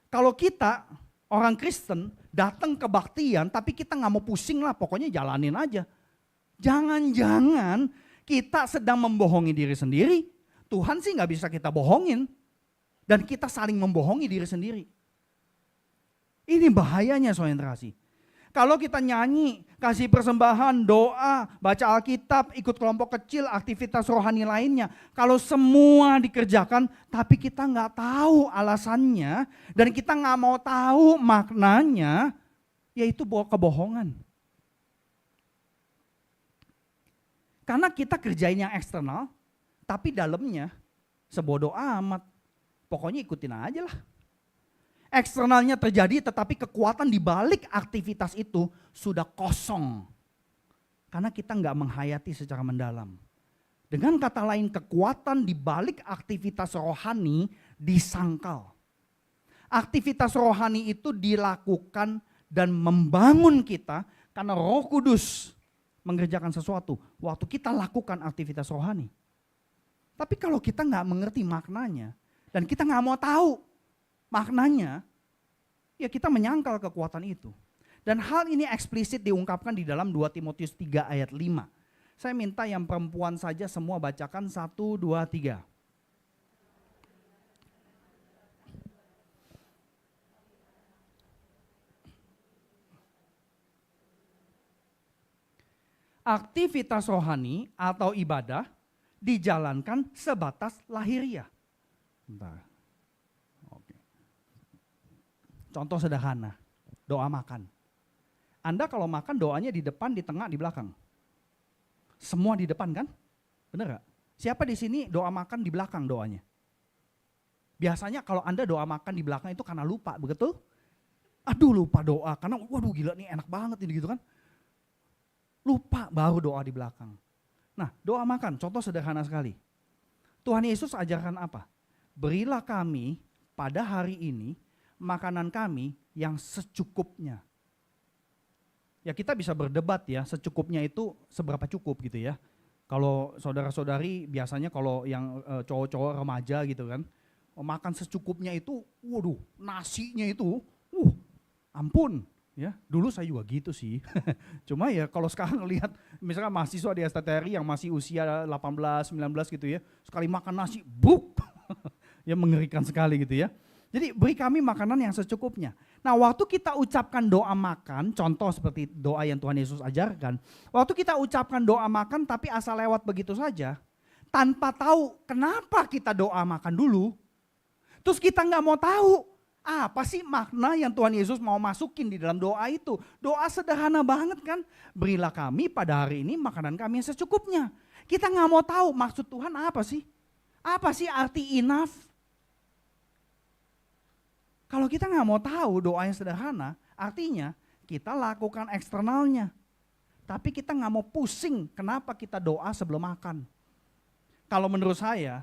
Kalau kita orang Kristen datang kebaktian, tapi kita nggak mau pusing lah, pokoknya jalanin aja. Jangan-jangan kita sedang membohongi diri sendiri. Tuhan sih nggak bisa kita bohongin, dan kita saling membohongi diri sendiri. Ini bahayanya saudara yang terkasih. Kalau kita nyanyi, kasih persembahan, doa, baca Alkitab, ikut kelompok kecil, aktivitas rohani lainnya. Kalau semua dikerjakan tapi kita nggak tahu alasannya dan kita nggak mau tahu maknanya, yaitu kebohongan. Karena kita kerjain yang eksternal, tapi dalamnya sebodoh amat. Pokoknya ikutin aja lah. Eksternalnya terjadi tetapi kekuatan di balik aktivitas itu sudah kosong. Karena kita nggak menghayati secara mendalam. Dengan kata lain, kekuatan di balik aktivitas rohani disangkal. Aktivitas rohani itu dilakukan dan membangun kita karena Roh Kudus mengerjakan sesuatu waktu kita lakukan aktivitas rohani. Tapi kalau kita nggak mengerti maknanya dan kita nggak mau tahu maknanya, ya kita menyangkal kekuatan itu. Dan hal ini eksplisit diungkapkan di dalam 2 Timotius 3 ayat 5. Saya minta yang perempuan saja semua bacakan 1, 2, 3. aktivitas rohani atau ibadah dijalankan sebatas lahiriah. Bentar. Oke. Contoh sederhana, doa makan. Anda kalau makan doanya di depan, di tengah, di belakang. Semua di depan kan? Bener gak? Siapa di sini doa makan di belakang doanya? Biasanya kalau Anda doa makan di belakang itu karena lupa, betul? Aduh lupa doa, karena waduh gila nih enak banget ini gitu kan. Lupa baru doa di belakang. Nah doa makan, contoh sederhana sekali. Tuhan Yesus ajarkan apa? Berilah kami pada hari ini makanan kami yang secukupnya. Ya kita bisa berdebat ya, secukupnya itu seberapa cukup gitu ya. Kalau saudara-saudari biasanya kalau yang cowok-cowok remaja gitu kan, makan secukupnya itu, waduh nasinya itu, ampun ya. Dulu saya juga gitu sih. Cuma ya kalau sekarang lihat misalkan mahasiswa di STTRI yang masih usia 18, 19 gitu ya, sekali makan nasi, buk, ya mengerikan sekali gitu ya. Jadi beri kami makanan yang secukupnya. Nah waktu kita ucapkan doa makan, contoh seperti doa yang Tuhan Yesus ajarkan. Waktu kita ucapkan doa makan tapi asal lewat begitu saja. Tanpa tahu kenapa kita doa makan dulu. Terus kita nggak mau tahu apa sih makna yang Tuhan Yesus mau masukin di dalam doa itu. Doa sederhana banget kan. Berilah kami pada hari ini makanan kami yang secukupnya. Kita nggak mau tahu maksud Tuhan apa sih. Apa sih arti enough. Kalau kita nggak mau tahu doa yang sederhana, artinya kita lakukan eksternalnya. Tapi kita nggak mau pusing kenapa kita doa sebelum makan. Kalau menurut saya,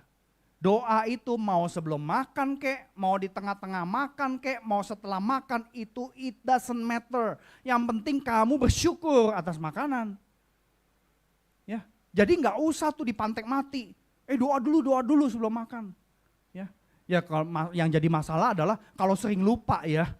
doa itu mau sebelum makan kek, mau di tengah-tengah makan kek, mau setelah makan itu it doesn't matter. Yang penting kamu bersyukur atas makanan. Ya, jadi nggak usah tuh dipantek mati. Doa dulu sebelum makan. Ya kalau yang jadi masalah adalah kalau sering lupa ya.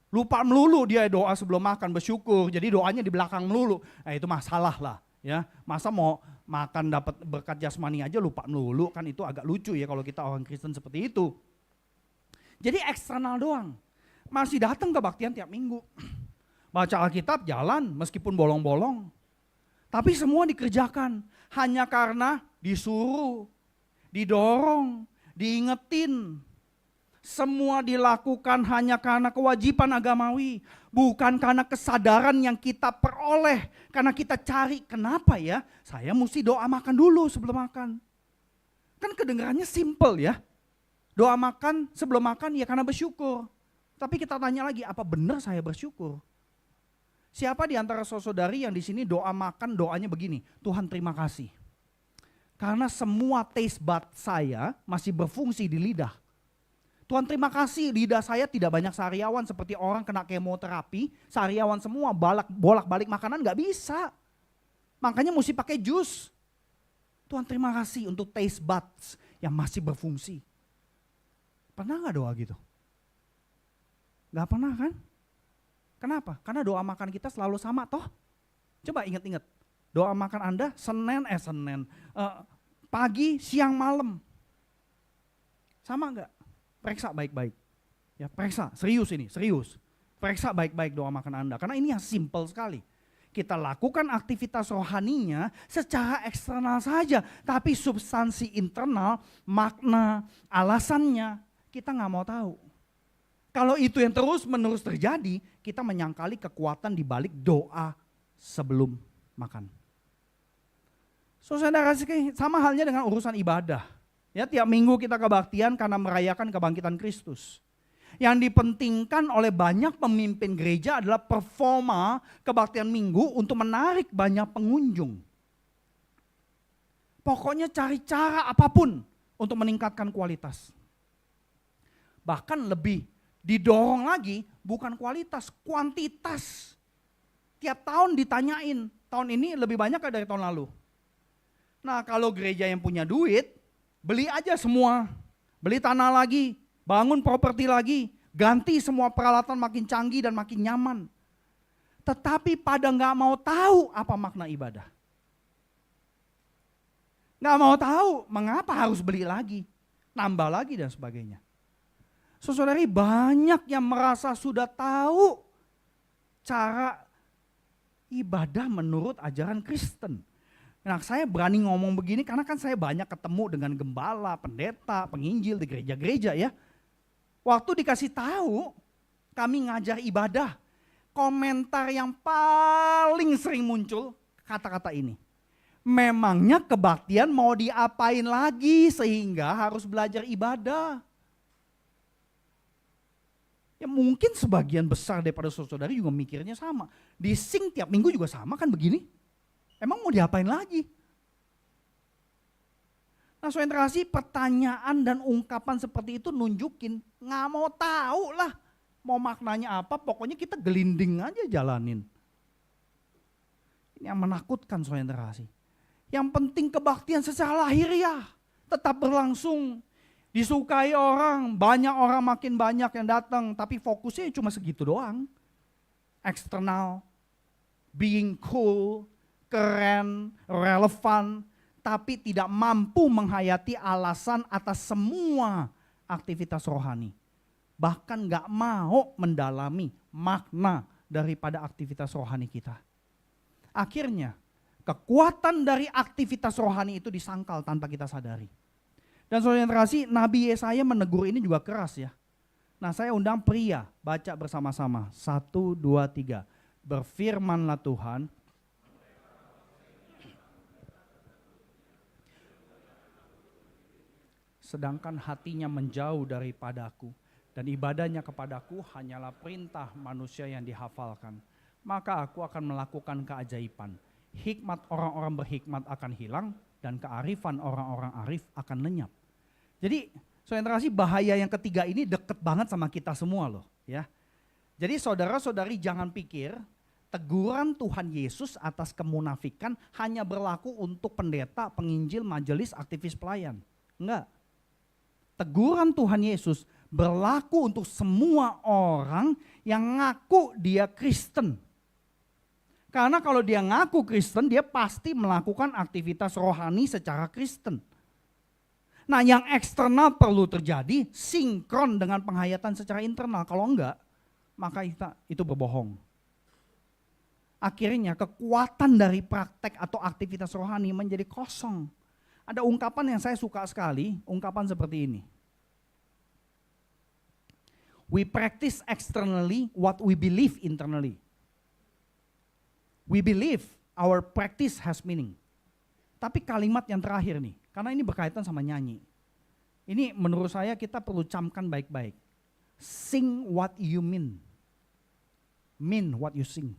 Lupa melulu dia doa sebelum makan bersyukur. Jadi doanya di belakang melulu. Nah itu masalah lah ya. Masa mau makan dapat berkat jasmani aja lupa melulu, kan itu agak lucu ya kalau kita orang Kristen seperti itu. Jadi eksternal doang. Masih datang kebaktian tiap minggu. Baca Alkitab jalan meskipun bolong-bolong. Tapi semua dikerjakan hanya karena disuruh, didorong, diingetin. Semua dilakukan hanya karena kewajiban agamawi, bukan karena kesadaran yang kita peroleh, karena kita cari kenapa ya saya mesti doa makan dulu sebelum makan. Kan kedengarannya simple ya, doa makan sebelum makan ya karena bersyukur. Tapi kita tanya lagi, apa benar saya bersyukur? Siapa di antara saudari yang di sini doa makan doanya begini, Tuhan terima kasih. Karena semua taste bud saya masih berfungsi di lidah. Tuhan terima kasih lidah saya tidak banyak sariawan seperti orang kena kemoterapi. Sariawan semua bolak-balik makanan gak bisa. Makanya mesti pakai jus. Tuhan terima kasih untuk taste buds yang masih berfungsi. Pernah gak doa gitu? Gak pernah kan? Kenapa? Karena doa makan kita selalu sama toh. Coba ingat-ingat. Doa makan Anda pagi, siang, malam. Sama enggak? Periksa baik-baik. Ya, periksa, serius ini, serius. Periksa baik-baik doa makan Anda. Karena ini yang simple sekali. Kita lakukan aktivitas rohaninya secara eksternal saja. Tapi substansi internal, makna, alasannya, kita nggak mau tahu. Kalau itu yang terus-menerus terjadi, kita menyangkali kekuatan di balik doa sebelum makan. Saudara, sama halnya dengan urusan ibadah. Ya, tiap minggu kita kebaktian karena merayakan kebangkitan Kristus. Yang dipentingkan oleh banyak pemimpin gereja adalah performa kebaktian minggu untuk menarik banyak pengunjung. Pokoknya cari cara apapun untuk meningkatkan kualitas. Bahkan lebih didorong lagi bukan kualitas, kuantitas. Tiap tahun ditanyain, tahun ini lebih banyak dari tahun lalu. Nah kalau gereja yang punya duit, beli aja semua, beli tanah lagi, bangun properti lagi, ganti semua peralatan makin canggih dan makin nyaman. Tetapi pada nggak mau tahu apa makna ibadah. Nggak mau tahu mengapa harus beli lagi, nambah lagi dan sebagainya. Saudari, banyak yang merasa sudah tahu cara ibadah menurut ajaran Kristen. Nah, saya berani ngomong begini karena kan saya banyak ketemu dengan gembala, pendeta, penginjil di gereja-gereja ya. Waktu dikasih tahu kami ngajar ibadah, komentar yang paling sering muncul kata-kata ini. Memangnya kebaktian mau diapain lagi sehingga harus belajar ibadah? Ya mungkin sebagian besar daripada saudara-saudari juga mikirnya sama. Di sing tiap minggu juga sama kan begini. Emang mau diapain lagi? Nah, saudara kasih pertanyaan dan ungkapan seperti itu nunjukin nggak mau tahu lah mau maknanya apa, pokoknya kita gelinding aja jalanin. Ini yang menakutkan saudara kasih. Yang penting kebaktian secara lahiriah tetap berlangsung. Disukai orang, banyak orang makin banyak yang datang, tapi fokusnya cuma segitu doang. Eksternal, being cool, keren, relevan, tapi tidak mampu menghayati alasan atas semua aktivitas rohani. Bahkan gak mau mendalami makna daripada aktivitas rohani kita. Akhirnya kekuatan dari aktivitas rohani itu disangkal tanpa kita sadari. Dan saudara yang terkasih, Nabi Yesaya menegur ini juga keras ya. Nah, saya undang pria baca bersama-sama. 1, 2, 3. Berfirmanlah Tuhan, sedangkan hatinya menjauh daripadaku, dan ibadahnya kepadaku hanyalah perintah manusia yang dihafalkan. Maka aku akan melakukan keajaiban. Hikmat orang-orang berhikmat akan hilang, dan kearifan orang-orang arif akan lenyap. Jadi, saudara kasih, bahaya yang ketiga ini deket banget sama kita semua loh. Ya. Jadi saudara-saudari jangan pikir teguran Tuhan Yesus atas kemunafikan hanya berlaku untuk pendeta, penginjil, majelis, aktivis pelayan. Enggak. Teguran Tuhan Yesus berlaku untuk semua orang yang ngaku dia Kristen. Karena kalau dia ngaku Kristen, dia pasti melakukan aktivitas rohani secara Kristen. Nah, yang eksternal perlu terjadi sinkron dengan penghayatan secara internal. Kalau enggak, maka itu berbohong. Akhirnya kekuatan dari praktek atau aktivitas rohani menjadi kosong. Ada ungkapan yang saya suka sekali, ungkapan seperti ini. We practice externally what we believe internally. We believe our practice has meaning. Tapi kalimat yang terakhir nih, karena ini berkaitan sama nyanyi. Ini menurut saya kita perlu camkan baik-baik. Sing what you mean. Mean what you sing.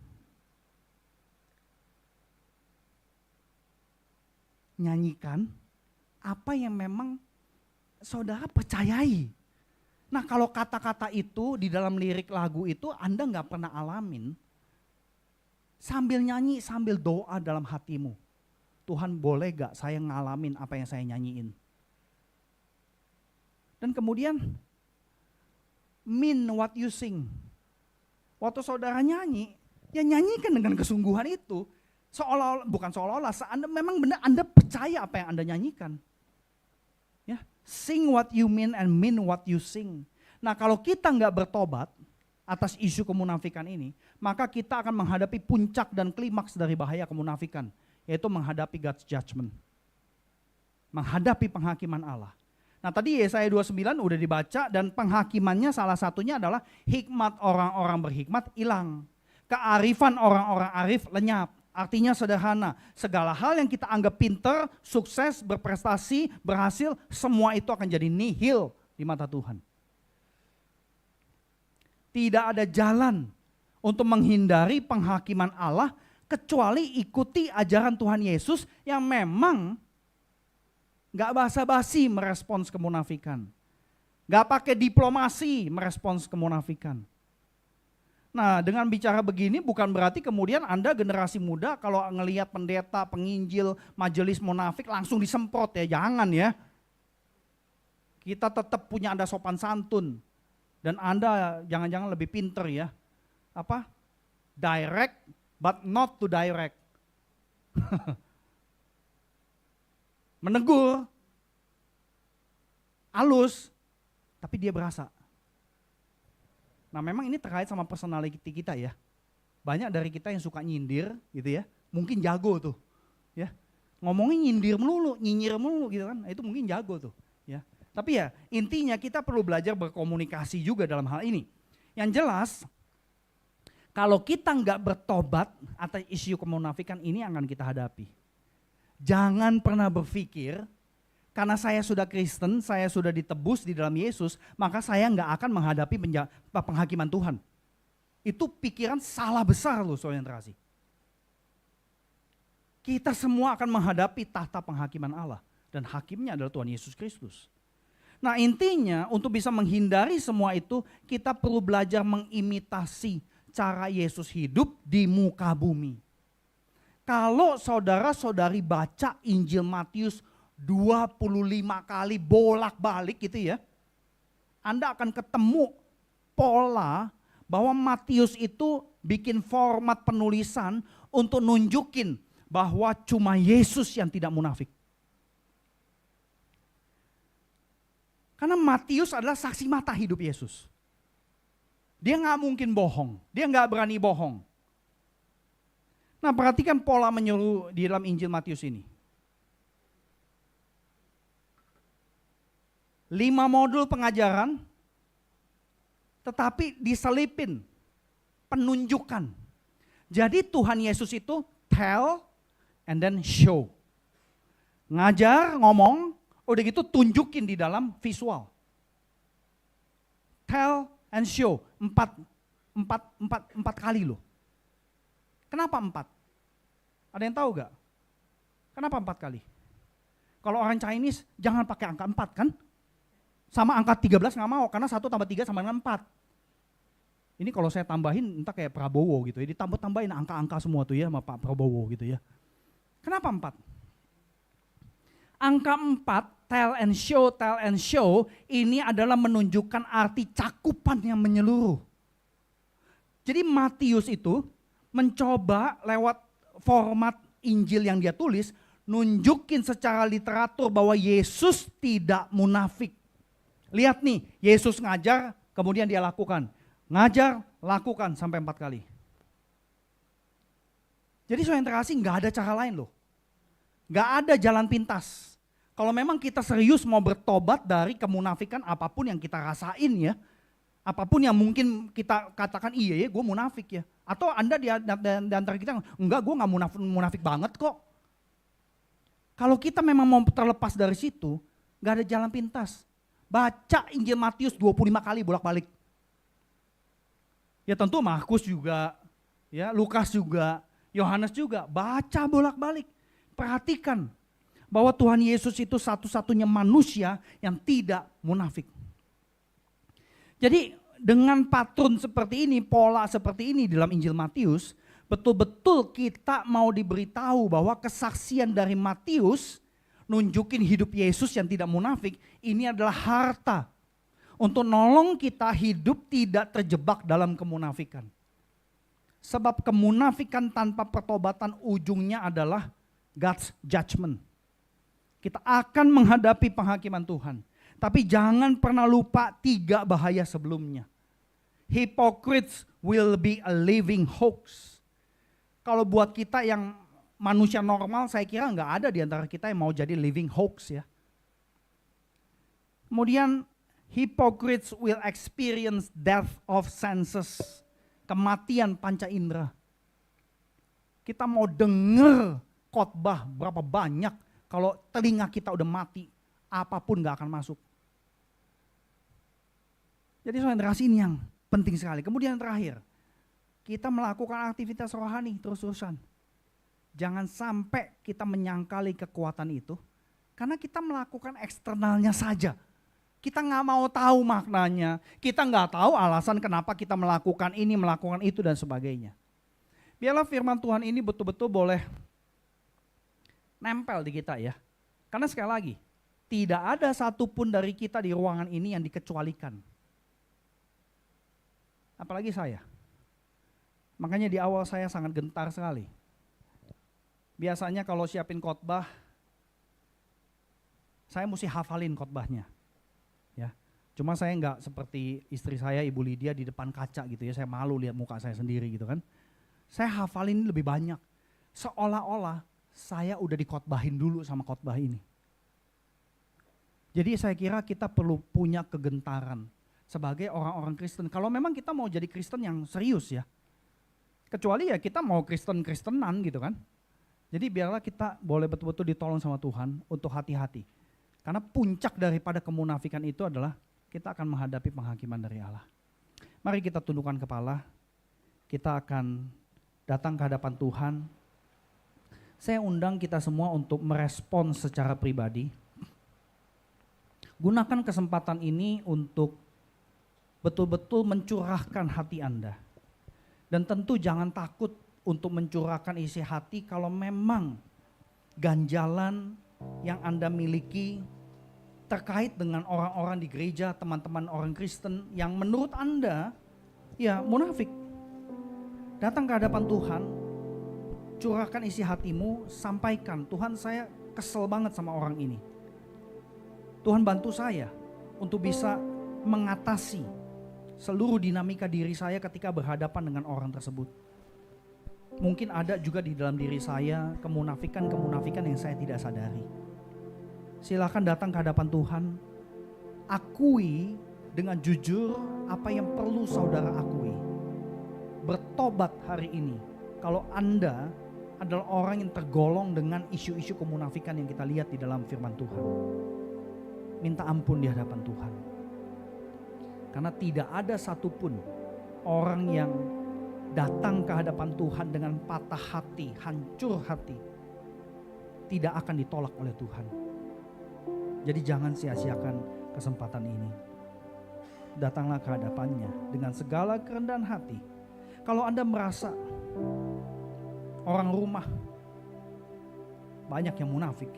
Nyanyikan apa yang memang saudara percayai. Nah, kalau kata-kata itu di dalam lirik lagu itu Anda nggak pernah alamin, sambil nyanyi, sambil doa dalam hatimu, Tuhan boleh gak saya ngalamin apa yang saya nyanyiin. Dan kemudian, mean what you sing. Waktu saudara nyanyi, ya nyanyikan dengan kesungguhan itu. Bukan seolah-olah, memang benar Anda percaya apa yang Anda nyanyikan. Ya, sing what you mean and mean what you sing. Nah, kalau kita nggak bertobat atas isu kemunafikan ini, maka kita akan menghadapi puncak dan klimaks dari bahaya kemunafikan, yaitu menghadapi God's judgment. Menghadapi penghakiman Allah. Nah, tadi Yesaya 29 udah dibaca, dan penghakimannya salah satunya adalah hikmat orang-orang berhikmat hilang. Kearifan orang-orang arif lenyap. Artinya sederhana, segala hal yang kita anggap pinter, sukses, berprestasi, berhasil, semua itu akan jadi nihil di mata Tuhan. Tidak ada jalan untuk menghindari penghakiman Allah kecuali ikuti ajaran Tuhan Yesus yang memang gak basa-basi merespons kemunafikan. Gak pakai diplomasi merespons kemunafikan. Nah, dengan bicara begini bukan berarti kemudian Anda generasi muda kalau ngelihat pendeta, penginjil, majelis munafik langsung disemprot ya, jangan ya. Kita tetap punya ada sopan santun. Dan Anda jangan-jangan lebih pinter ya. Apa? Direct but not to direct. Menegur, halus, tapi dia berasa. Nah, memang ini terkait sama personality kita ya. Banyak dari kita yang suka nyindir gitu ya, mungkin jago tuh ya. Ngomongnya nyindir melulu, nyinyir melulu gitu kan, itu mungkin jago tuh ya. Tapi ya intinya kita perlu belajar berkomunikasi juga dalam hal ini. Yang jelas kalau kita nggak bertobat atas isu kemunafikan ini akan kita hadapi. Jangan pernah berpikir karena saya sudah Kristen, saya sudah ditebus di dalam Yesus, maka saya nggak akan menghadapi penghakiman Tuhan. Itu pikiran salah besar loh saudara yang terkasih. Kita semua akan menghadapi tahta penghakiman Allah dan hakimnya adalah Tuhan Yesus Kristus. Nah intinya untuk bisa menghindari semua itu kita perlu belajar mengimitasi cara Yesus hidup di muka bumi. Kalau saudara-saudari baca Injil Matius 25 kali bolak-balik gitu ya, Anda akan ketemu pola bahwa Matius itu bikin format penulisan untuk nunjukin bahwa cuma Yesus yang tidak munafik. Karena Matius adalah saksi mata hidup Yesus. Dia nggak mungkin bohong, dia nggak berani bohong. Nah perhatikan pola menyeluruh di dalam Injil Matius ini. 5 modul pengajaran, tetapi diselipin penunjukan. Jadi Tuhan Yesus itu tell and then show. Ngajar, ngomong, udah gitu tunjukin di dalam visual. Tell and show, 4 kali loh. Kenapa 4? Ada yang tahu gak? Kenapa 4 kali? Kalau orang Chinese jangan pakai angka 4 kan? Sama angka 13 gak mau, karena 1 tambah 3 sama dengan 4. Ini kalau saya tambahin entah kayak Prabowo gitu ya, ditambah-tambahin angka-angka semua tuh ya sama Pak Prabowo gitu ya. Kenapa 4? Angka 4, tell and show, ini adalah menunjukkan arti cakupan yang menyeluruh. Jadi Matius itu mencoba lewat format Injil yang dia tulis, nunjukin secara literatur bahwa Yesus tidak munafik. Lihat nih, Yesus ngajar, kemudian dia lakukan. Ngajar, lakukan sampai 4 kali. Jadi saudara yang terkasih nggak ada cara lain loh. Nggak ada jalan pintas. Kalau memang kita serius mau bertobat dari kemunafikan apapun yang kita rasain ya. Apapun yang mungkin kita katakan iya ya gue munafik ya. Atau Anda di antara kita enggak gue nggak munafik banget kok. Kalau kita memang mau terlepas dari situ nggak ada jalan pintas. Baca Injil Matius 25 kali bolak-balik. Ya tentu Markus juga, ya Lukas juga, Yohanes juga, baca bolak-balik. Perhatikan bahwa Tuhan Yesus itu satu-satunya manusia yang tidak munafik. Jadi dengan patron seperti ini, pola seperti ini dalam Injil Matius, betul-betul kita mau diberitahu bahwa kesaksian dari Matius nunjukin hidup Yesus yang tidak munafik, ini adalah harta untuk nolong kita hidup tidak terjebak dalam kemunafikan. Sebab kemunafikan tanpa pertobatan ujungnya adalah God's judgment. Kita akan menghadapi penghakiman Tuhan. Tapi jangan pernah lupa 3 bahaya sebelumnya. Hypocrites will be a living hoax. Kalau buat kita yang manusia normal, saya kira nggak ada di antara kita yang mau jadi living hoax ya. Kemudian hypocrites will experience death of senses. Kematian panca indera. Kita mau dengar khotbah berapa banyak, kalau telinga kita udah mati, apapun gak akan masuk. Jadi saudara ini yang penting sekali. Kemudian yang terakhir, kita melakukan aktivitas rohani terus-terusan. Jangan sampai kita menyangkali kekuatan itu, karena kita melakukan eksternalnya saja. Kita nggak mau tahu maknanya, kita nggak tahu alasan kenapa kita melakukan ini, melakukan itu dan sebagainya. Biarlah firman Tuhan ini betul-betul boleh nempel di kita ya. Karena sekali lagi, tidak ada satupun dari kita di ruangan ini yang dikecualikan. Apalagi saya. Makanya di awal saya sangat gentar sekali. Biasanya kalau siapin khotbah, saya mesti hafalin khotbahnya. Ya, cuma saya nggak seperti istri saya, Ibu Lydia di depan kaca gitu ya, saya malu lihat muka saya sendiri gitu kan. Saya hafalin lebih banyak. Seolah-olah saya udah dikhotbahin dulu sama khotbah ini. Jadi saya kira kita perlu punya kegentaran sebagai orang-orang Kristen. Kalau memang kita mau jadi Kristen yang serius ya. Kecuali ya kita mau Kristen-Kristenan gitu kan. Jadi biarlah kita boleh betul-betul ditolong sama Tuhan untuk hati-hati. Karena puncak daripada kemunafikan itu adalah kita akan menghadapi penghakiman dari Allah. Mari kita tundukkan kepala. Kita akan datang ke hadapan Tuhan. Saya undang kita semua untuk merespon secara pribadi. Gunakan kesempatan ini untuk betul-betul mencurahkan hati Anda. Dan tentu jangan takut untuk mencurahkan isi hati kalau memang ganjalan yang Anda miliki terkait dengan orang-orang di gereja, teman-teman orang Kristen yang menurut Anda ya munafik. Datang ke hadapan Tuhan, curahkan isi hatimu, sampaikan, Tuhan saya kesel banget sama orang ini. Tuhan bantu saya untuk bisa mengatasi seluruh dinamika diri saya ketika berhadapan dengan orang tersebut. Mungkin ada juga di dalam diri saya kemunafikan-kemunafikan yang saya tidak sadari. Silakan datang ke hadapan Tuhan, akui dengan jujur apa yang perlu saudara akui. Bertobat hari ini kalau Anda adalah orang yang tergolong dengan isu-isu kemunafikan yang kita lihat di dalam firman Tuhan. Minta ampun di hadapan Tuhan. Karena tidak ada satupun orang yang datang ke hadapan Tuhan dengan patah hati, hancur hati, tidak akan ditolak oleh Tuhan. Jadi jangan sia-siakan kesempatan ini. Datanglah ke hadapannya dengan segala kerendahan hati. Kalau Anda merasa orang rumah banyak yang munafik,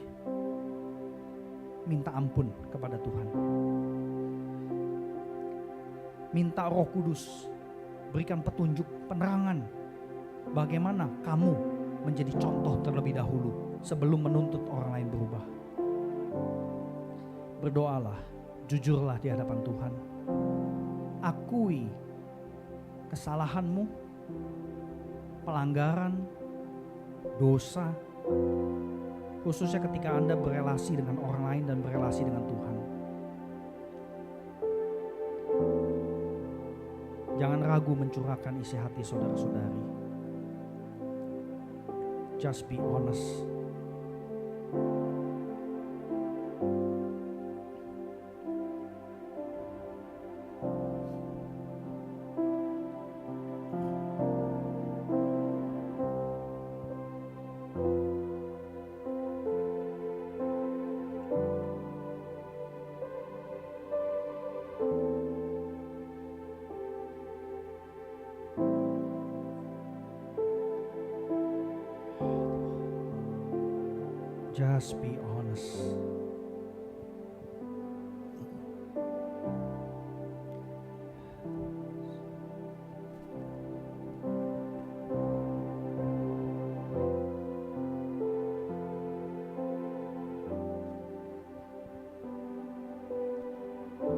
minta ampun kepada Tuhan. Minta Roh Kudus berikan petunjuk, penerangan bagaimana kamu menjadi contoh terlebih dahulu sebelum menuntut orang lain berubah. Berdoalah, jujurlah di hadapan Tuhan. Akui kesalahanmu, pelanggaran, dosa, khususnya ketika Anda berelasi dengan orang lain dan berelasi dengan Tuhan. Jangan ragu mencurahkan isi hati saudara-saudari. Just be honest. Just be honest.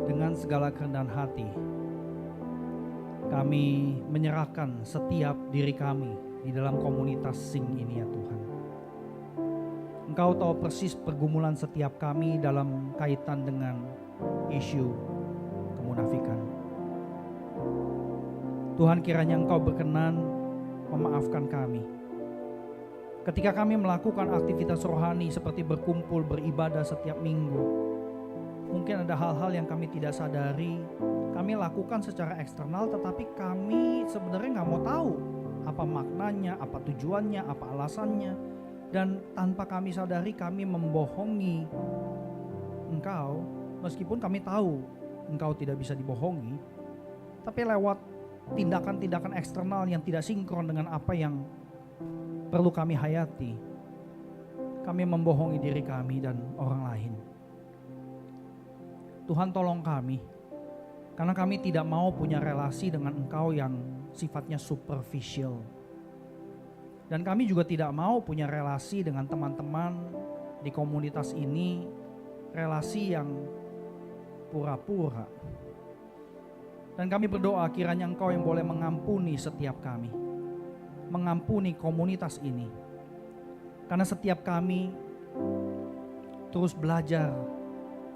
Dengan segala kerendahan hati, kami menyerahkan setiap diri kami di dalam komunitas Sing ini ya Tuhan. Engkau tahu persis pergumulan setiap kami dalam kaitan dengan isu kemunafikan. Tuhan, kiranya Engkau berkenan memaafkan kami. Ketika kami melakukan aktivitas rohani seperti berkumpul, beribadah setiap minggu, mungkin ada hal-hal yang kami tidak sadari, kami lakukan secara eksternal tetapi kami sebenarnya gak mau tahu apa maknanya, apa tujuannya, apa alasannya. Dan tanpa kami sadari kami membohongi Engkau, meskipun kami tahu Engkau tidak bisa dibohongi, tapi lewat tindakan-tindakan eksternal yang tidak sinkron dengan apa yang perlu kami hayati, kami membohongi diri kami dan orang lain. Tuhan tolong kami, karena kami tidak mau punya relasi dengan Engkau yang sifatnya superficial. Dan kami juga tidak mau punya relasi dengan teman-teman di komunitas ini, relasi yang pura-pura. Dan kami berdoa kiranya Engkau yang boleh mengampuni setiap kami. mengampuni komunitas ini. Karena setiap kami terus belajar.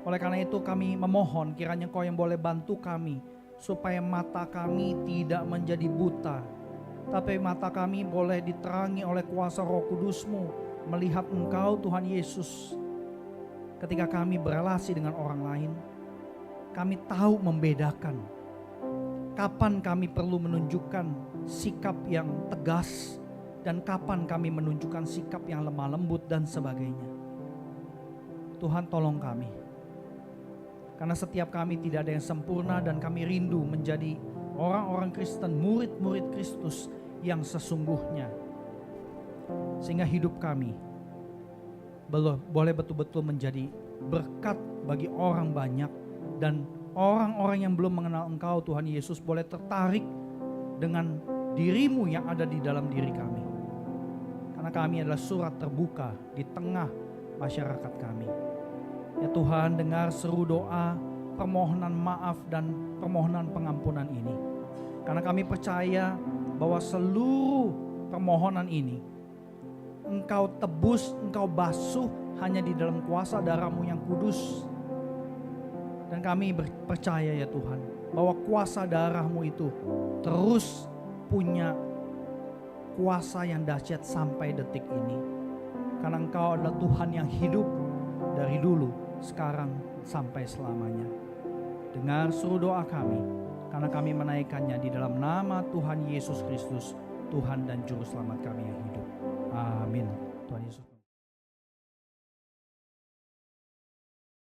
Oleh karena itu kami memohon kiranya Engkau yang boleh bantu kami, supaya mata kami tidak menjadi buta, tapi mata kami boleh diterangi oleh kuasa Roh Kudus-Mu, melihat Engkau Tuhan Yesus. Ketika kami berelasi dengan orang lain, kami tahu membedakan kapan kami perlu menunjukkan sikap yang tegas dan kapan kami menunjukkan sikap yang lemah lembut dan sebagainya. Tuhan tolong kami, karena setiap kami tidak ada yang sempurna dan kami rindu menjadi orang-orang Kristen, murid-murid Kristus yang sesungguhnya, sehingga hidup kami boleh betul-betul menjadi berkat bagi orang banyak, dan orang-orang yang belum mengenal Engkau Tuhan Yesus boleh tertarik dengan diri-Mu yang ada di dalam diri kami. Karena kami adalah surat terbuka di tengah masyarakat kami. Ya Tuhan, dengar seru doa, permohonan maaf dan permohonan pengampunan ini. Karena kami percaya bahwa seluruh permohonan ini Engkau tebus, Engkau basuh hanya di dalam kuasa darah-Mu yang kudus. Dan kami percaya ya Tuhan, bahwa kuasa darah-Mu itu terus punya kuasa yang dahsyat sampai detik ini. Karena Engkau adalah Tuhan yang hidup dari dulu, sekarang, sampai selamanya. Dengar seru doa kami, karena kami menaikkannya di dalam nama Tuhan Yesus Kristus, Tuhan dan Juru Selamat kami yang hidup. Amin. Tuhan Yesus.